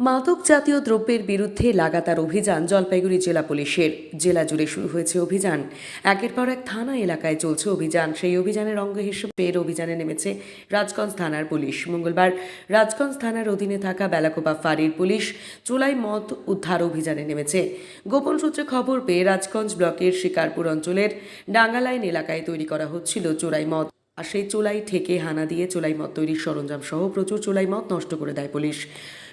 মাদক জাতীয় দ্রব্যের বিরুদ্ধে লাগাতার অভিযান জলপাইগুড়ি জেলা পুলিশের। জেলা জুড়ে শুরু হয়েছে অভিযান। একের পর এক থানা এলাকায় চলছে অভিযান। সেই অভিযানের অঙ্গ হিসেবে অভিযানে নেমেছে রাজগঞ্জ থানার পুলিশ। মঙ্গলবার রাজগঞ্জ থানার অধীনে থাকা বেলাকোপা ফাঁড়ির পুলিশ চোলাই মদ উদ্ধার অভিযানে নেমেছে। গোপন সূত্রে খবর পেয়ে রাজগঞ্জ ব্লকের শিকারপুর অঞ্চলের ডাঙ্গালাইন এলাকায় তৈরি করা হচ্ছিল চোরাই মদ। আর সেই চোলাই ঠেকে হানা দিয়ে চোলাই মদ তৈরির সরঞ্জাম সহ প্রচুর চোলাই মদ নষ্ট করে দেয় পুলিশ।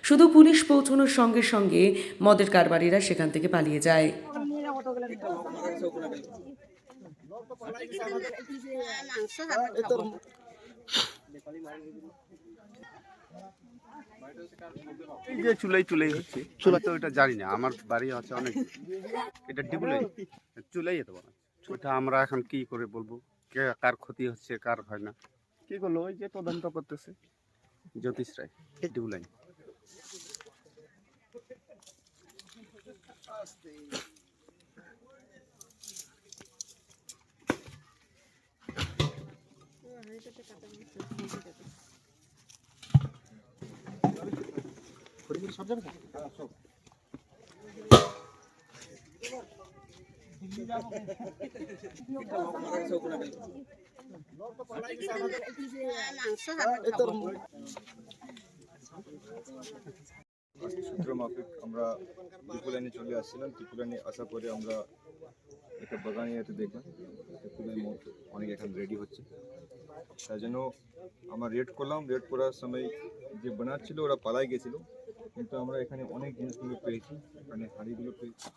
শুধু পুলিশ পৌঁছানোর সঙ্গে সঙ্গে মদের কারবারিরা সেখান থেকে পালিয়ে যায়। এই যে চুলাই হচ্ছে চুলা তো এটা জানি না, আমার বাড়ি আছে অনেক, এটা ডিবুলাই চুলাই যেতে পারে। ওটা আমরা এখন কি করে বলবো কে কার ক্ষতি হচ্ছে কার হয় না, কি করলো ওই যে তদন্ত করতেছে জ্যোতিষ রায় ডিবুলাই। সব যাবে সব সূত্র মাফিক আমরা ত্রিপুলাইনে চলে আসছিলাম। ত্রিপুলাইনে আসার পরে আমরা একটা বাগানে এতে দেখলাম ত্রিপুলাইন মদ অনেক এখন রেডি হচ্ছে, তাই জন্য আমরা রেড করলাম। রেড করার সময় যে বানাচ্ছিল ওরা পালাই গেছিল, কিন্তু আমরা এখানে অনেক জিনিসগুলো পেয়েছি। এখানে হাঁড়িগুলো পেয়েছি।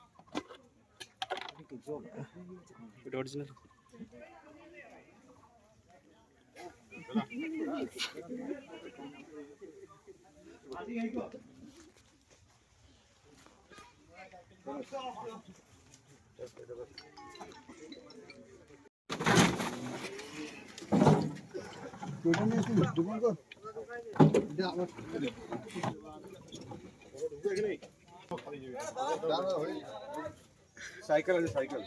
সাইকেল আছে, সাইকেল